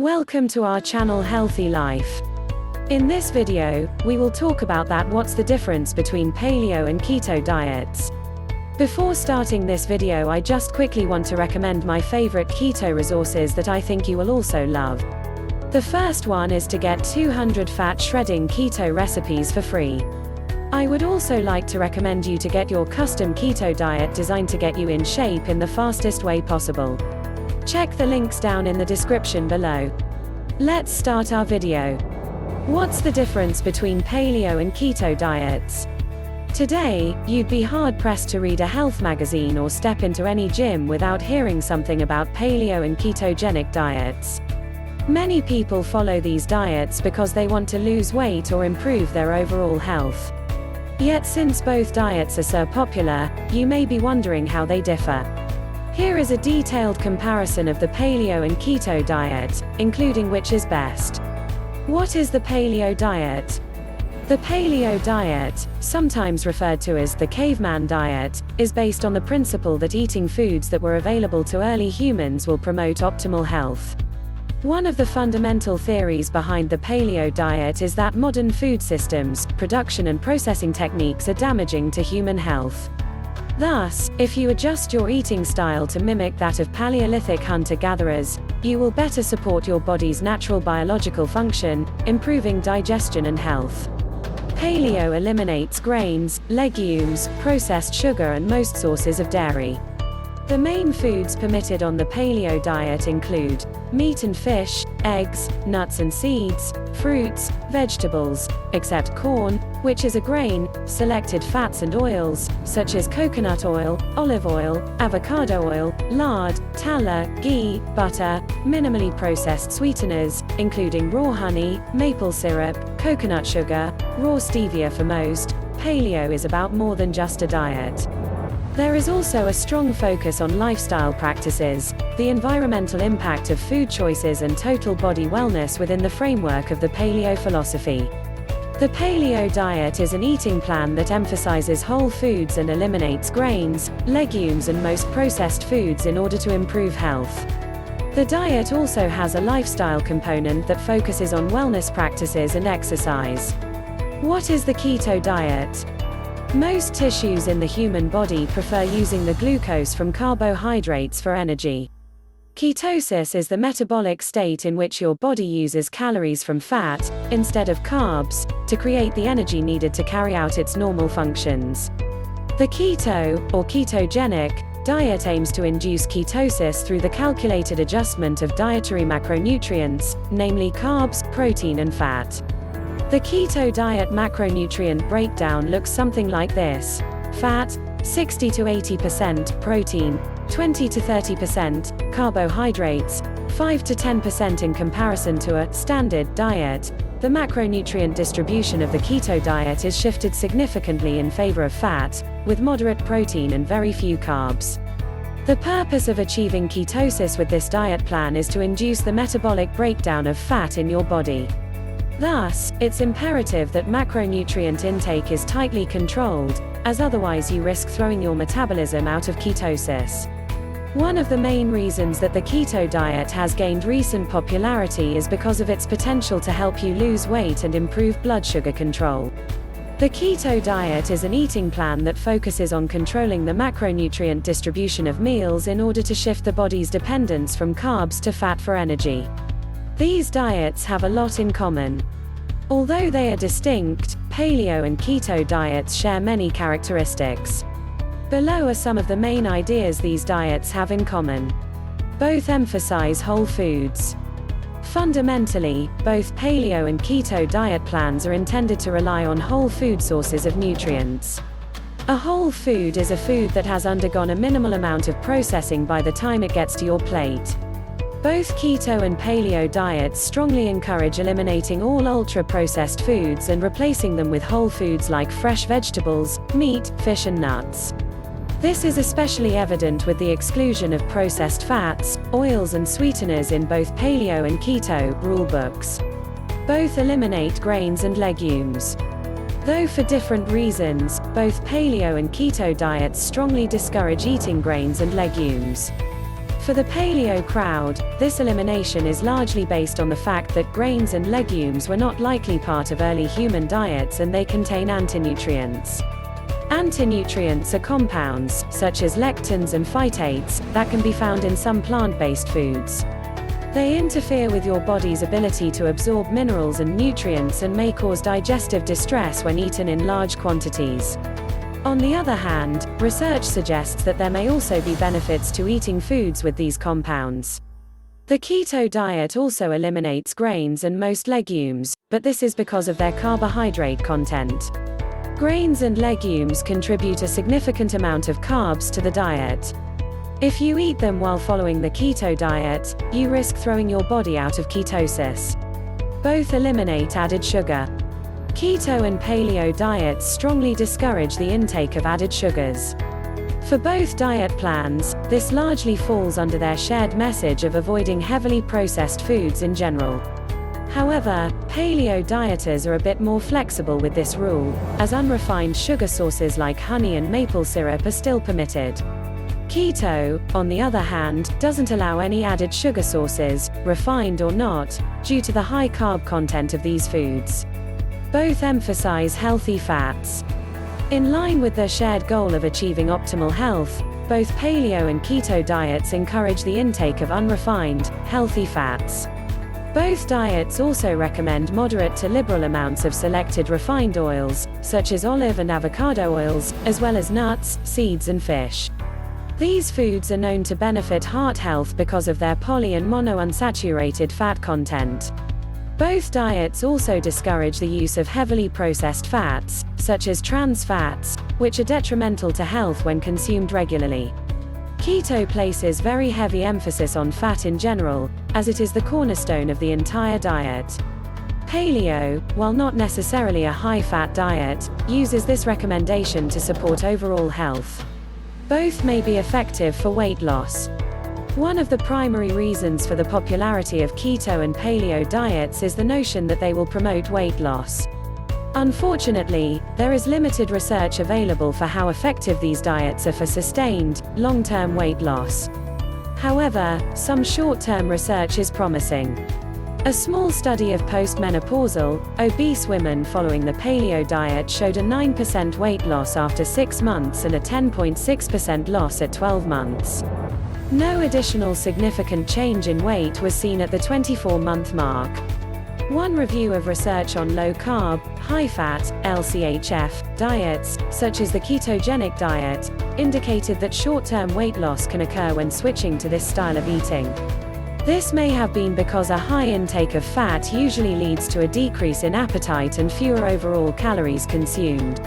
Welcome to our channel Healthy Life. In this video, we will talk about what's the difference between paleo and keto diets. Before starting this video, I just quickly want to recommend my favorite keto resources that I think you will also love. The first one is to get 200 fat shredding keto recipes for free. I would also like to recommend you to get your custom keto diet designed to get you in shape in the fastest way possible. Check the links down in the description below. Let's start our video. What's the difference between paleo and keto diets? Today, you'd be hard-pressed to read a health magazine or step into any gym without hearing something about paleo and ketogenic diets. Many people follow these diets because they want to lose weight or improve their overall health. Yet since both diets are so popular, you may be wondering how they differ. Here is a detailed comparison of the paleo and keto diet, including which is best. What is the paleo diet? The paleo diet, sometimes referred to as the caveman diet, is based on the principle that eating foods that were available to early humans will promote optimal health. One of the fundamental theories behind the paleo diet is that modern food systems, production and processing techniques are damaging to human health. Thus, if you adjust your eating style to mimic that of Paleolithic hunter-gatherers, you will better support your body's natural biological function, improving digestion and health. Paleo eliminates grains, legumes, processed sugar and most sources of dairy. The main foods permitted on the paleo diet include meat and fish, eggs, nuts and seeds, fruits, vegetables, except corn, which is a grain, selected fats and oils, such as coconut oil, olive oil, avocado oil, lard, tallow, ghee, butter, minimally processed sweeteners, including raw honey, maple syrup, coconut sugar, raw stevia for most. Paleo is about more than just a diet. There is also a strong focus on lifestyle practices, the environmental impact of food choices and total body wellness within the framework of the paleo philosophy. The paleo diet is an eating plan that emphasizes whole foods and eliminates grains, legumes and most processed foods in order to improve health. The diet also has a lifestyle component that focuses on wellness practices and exercise. What is the keto diet? Most tissues in the human body prefer using the glucose from carbohydrates for energy. Ketosis is the metabolic state in which your body uses calories from fat, instead of carbs, to create the energy needed to carry out its normal functions. The keto, or ketogenic, diet aims to induce ketosis through the calculated adjustment of dietary macronutrients, namely carbs, protein and fat. The keto diet macronutrient breakdown looks something like this. Fat, 60 to 80%, protein, 20 to 30%, carbohydrates, 5 to 10% in comparison to a standard diet. The macronutrient distribution of the keto diet is shifted significantly in favor of fat, with moderate protein and very few carbs. The purpose of achieving ketosis with this diet plan is to induce the metabolic breakdown of fat in your body. Thus, it's imperative that macronutrient intake is tightly controlled, as otherwise you risk throwing your metabolism out of ketosis. One of the main reasons that the keto diet has gained recent popularity is because of its potential to help you lose weight and improve blood sugar control. The keto diet is an eating plan that focuses on controlling the macronutrient distribution of meals in order to shift the body's dependence from carbs to fat for energy. These diets have a lot in common. Although they are distinct, paleo and keto diets share many characteristics. Below are some of the main ideas these diets have in common. Both emphasize whole foods. Fundamentally, both paleo and keto diet plans are intended to rely on whole food sources of nutrients. A whole food is a food that has undergone a minimal amount of processing by the time it gets to your plate. Both keto and paleo diets strongly encourage eliminating all ultra-processed foods and replacing them with whole foods like fresh vegetables, meat, fish and nuts. This is especially evident with the exclusion of processed fats, oils and sweeteners in both paleo and keto rulebooks. Both eliminate grains and legumes. Though for different reasons, both paleo and keto diets strongly discourage eating grains and legumes. For the paleo crowd, this elimination is largely based on the fact that grains and legumes were not likely part of early human diets and they contain antinutrients. Antinutrients are compounds, such as lectins and phytates, that can be found in some plant-based foods. They interfere with your body's ability to absorb minerals and nutrients and may cause digestive distress when eaten in large quantities. On the other hand, research suggests that there may also be benefits to eating foods with these compounds. The keto diet also eliminates grains and most legumes, but this is because of their carbohydrate content. Grains and legumes contribute a significant amount of carbs to the diet. If you eat them while following the keto diet, you risk throwing your body out of ketosis. Both eliminate added sugar. Keto and paleo diets strongly discourage the intake of added sugars. For both diet plans, this largely falls under their shared message of avoiding heavily processed foods in general. However, paleo dieters are a bit more flexible with this rule, as unrefined sugar sources like honey and maple syrup are still permitted. Keto, on the other hand, doesn't allow any added sugar sources, refined or not, due to the high carb content of these foods. Both emphasize healthy fats. In line with their shared goal of achieving optimal health, both paleo and keto diets encourage the intake of unrefined, healthy fats. Both diets also recommend moderate to liberal amounts of selected refined oils, such as olive and avocado oils, as well as nuts, seeds and fish. These foods are known to benefit heart health because of their poly and monounsaturated fat content. Both diets also discourage the use of heavily processed fats, such as trans fats, which are detrimental to health when consumed regularly. Keto places very heavy emphasis on fat in general, as it is the cornerstone of the entire diet. Paleo, while not necessarily a high-fat diet, uses this recommendation to support overall health. Both may be effective for weight loss. One of the primary reasons for the popularity of keto and paleo diets is the notion that they will promote weight loss. Unfortunately, there is limited research available for how effective these diets are for sustained, long-term weight loss. However, some short-term research is promising. A small study of postmenopausal, obese women following the paleo diet showed a 9% weight loss after 6 months and a 10.6% loss at 12 months. No additional significant change in weight was seen at the 24-month mark. One review of research on low-carb, high-fat, LCHF, diets, such as the ketogenic diet, indicated that short-term weight loss can occur when switching to this style of eating. This may have been because a high intake of fat usually leads to a decrease in appetite and fewer overall calories consumed.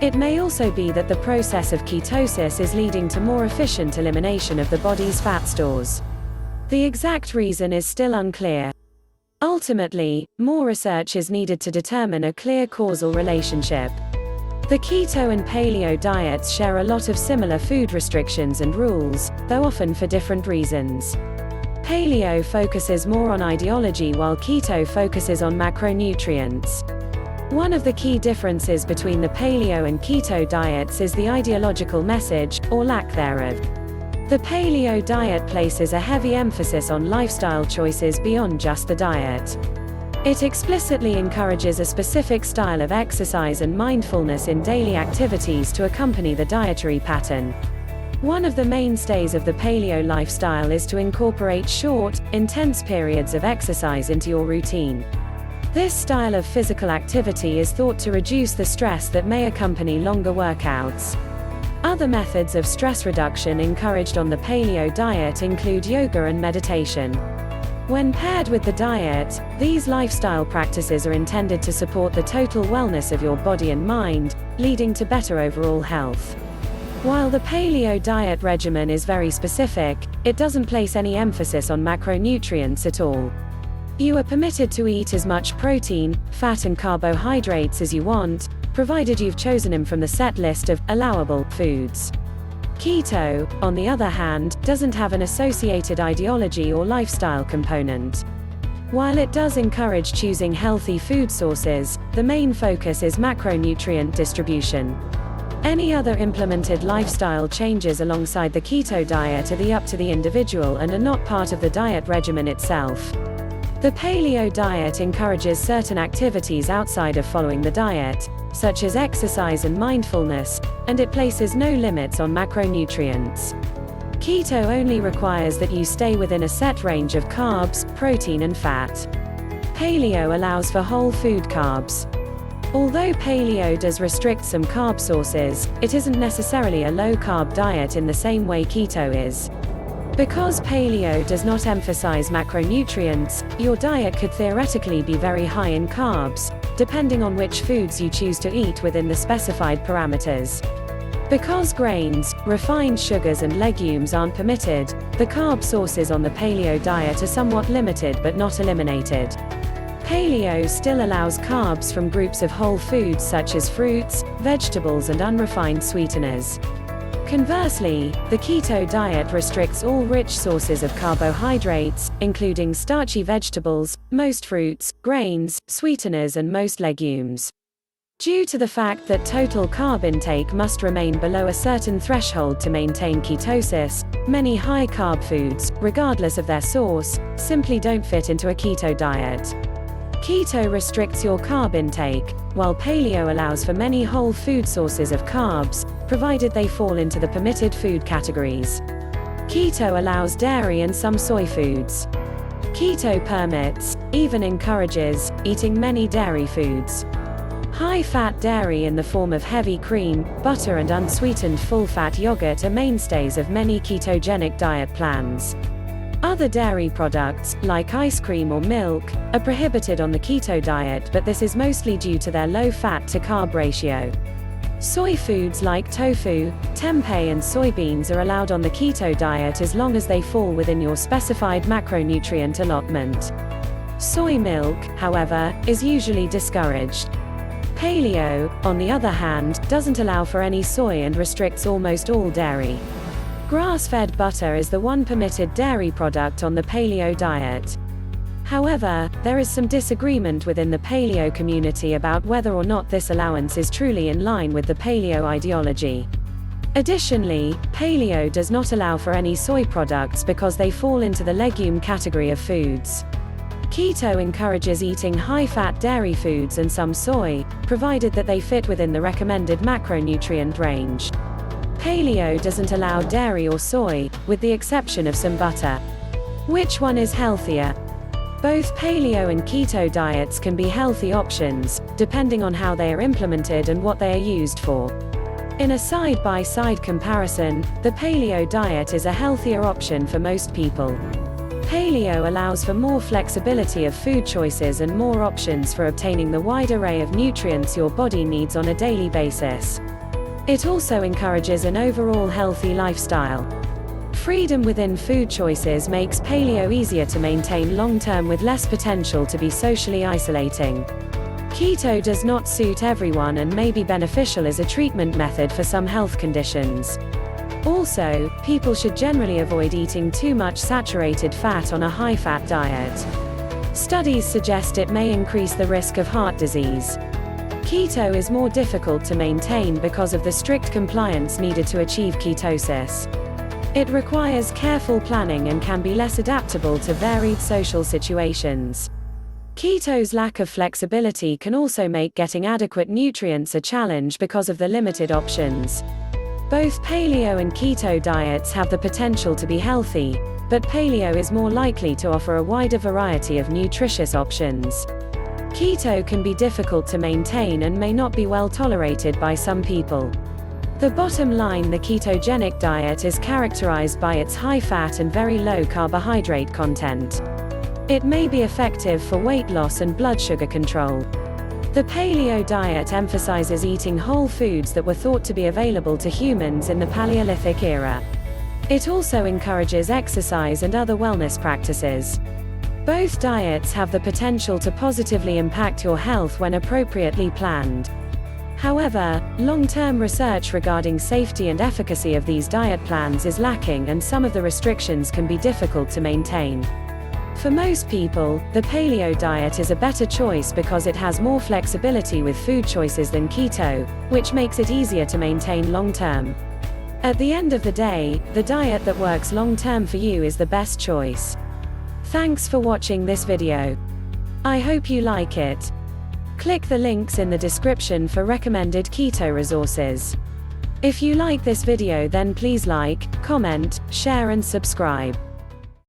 It may also be that the process of ketosis is leading to more efficient elimination of the body's fat stores. The exact reason is still unclear. Ultimately, more research is needed to determine a clear causal relationship. The keto and paleo diets share a lot of similar food restrictions and rules, though often for different reasons. Paleo focuses more on ideology while keto focuses on macronutrients. One of the key differences between the paleo and keto diets is the ideological message, or lack thereof. The paleo diet places a heavy emphasis on lifestyle choices beyond just the diet. It explicitly encourages a specific style of exercise and mindfulness in daily activities to accompany the dietary pattern. One of the mainstays of the paleo lifestyle is to incorporate short, intense periods of exercise into your routine. This style of physical activity is thought to reduce the stress that may accompany longer workouts. Other methods of stress reduction encouraged on the paleo diet include yoga and meditation. When paired with the diet, these lifestyle practices are intended to support the total wellness of your body and mind, leading to better overall health. While the paleo diet regimen is very specific, it doesn't place any emphasis on macronutrients at all. You are permitted to eat as much protein, fat and carbohydrates as you want, provided you've chosen them from the set list of allowable foods. Keto, on the other hand, doesn't have an associated ideology or lifestyle component. While it does encourage choosing healthy food sources, the main focus is macronutrient distribution. Any other implemented lifestyle changes alongside the keto diet are up to the individual and are not part of the diet regimen itself. The paleo diet encourages certain activities outside of following the diet, such as exercise and mindfulness, and it places no limits on macronutrients. Keto only requires that you stay within a set range of carbs, protein and fat. Paleo allows for whole food carbs. Although paleo does restrict some carb sources, it isn't necessarily a low-carb diet in the same way keto is. Because paleo does not emphasize macronutrients, your diet could theoretically be very high in carbs, depending on which foods you choose to eat within the specified parameters. Because grains, refined sugars and legumes aren't permitted, the carb sources on the paleo diet are somewhat limited but not eliminated. Paleo still allows carbs from groups of whole foods such as fruits, vegetables and unrefined sweeteners. Conversely, the keto diet restricts all rich sources of carbohydrates, including starchy vegetables, most fruits, grains, sweeteners and most legumes. Due to the fact that total carb intake must remain below a certain threshold to maintain ketosis, many high-carb foods, regardless of their source, simply don't fit into a keto diet. Keto restricts your carb intake, while paleo allows for many whole food sources of carbs, provided they fall into the permitted food categories. Keto allows dairy and some soy foods. Keto permits, even encourages, eating many dairy foods. High-fat dairy in the form of heavy cream, butter and unsweetened full-fat yogurt are mainstays of many ketogenic diet plans. Other dairy products, like ice cream or milk, are prohibited on the keto diet, but this is mostly due to their low fat to carb ratio. Soy foods like tofu, tempeh and soybeans are allowed on the keto diet as long as they fall within your specified macronutrient allotment. Soy milk, however, is usually discouraged. Paleo, on the other hand, doesn't allow for any soy and restricts almost all dairy. Grass-fed butter is the one permitted dairy product on the paleo diet. However, there is some disagreement within the paleo community about whether or not this allowance is truly in line with the paleo ideology. Additionally, paleo does not allow for any soy products because they fall into the legume category of foods. Keto encourages eating high-fat dairy foods and some soy, provided that they fit within the recommended macronutrient range. Paleo doesn't allow dairy or soy, with the exception of some butter. Which one is healthier? Both paleo and keto diets can be healthy options, depending on how they are implemented and what they are used for. In a side-by-side comparison, the paleo diet is a healthier option for most people. Paleo allows for more flexibility of food choices and more options for obtaining the wide array of nutrients your body needs on a daily basis. It also encourages an overall healthy lifestyle. Freedom within food choices makes paleo easier to maintain long-term with less potential to be socially isolating. Keto does not suit everyone and may be beneficial as a treatment method for some health conditions. Also, people should generally avoid eating too much saturated fat on a high-fat diet. Studies suggest it may increase the risk of heart disease. Keto is more difficult to maintain because of the strict compliance needed to achieve ketosis. It requires careful planning and can be less adaptable to varied social situations. Keto's lack of flexibility can also make getting adequate nutrients a challenge because of the limited options. Both paleo and keto diets have the potential to be healthy, but paleo is more likely to offer a wider variety of nutritious options. Keto can be difficult to maintain and may not be well tolerated by some people. The bottom line, the ketogenic diet is characterized by its high fat and very low carbohydrate content. It may be effective for weight loss and blood sugar control. The paleo diet emphasizes eating whole foods that were thought to be available to humans in the Paleolithic era. It also encourages exercise and other wellness practices. Both diets have the potential to positively impact your health when appropriately planned. However, long-term research regarding safety and efficacy of these diet plans is lacking and some of the restrictions can be difficult to maintain. For most people, the paleo diet is a better choice because it has more flexibility with food choices than keto, which makes it easier to maintain long-term. At the end of the day, the diet that works long-term for you is the best choice. Thanks for watching this video. I hope you like it. Click the links in the description for recommended keto resources. If you like this video, then please like, comment, share and subscribe.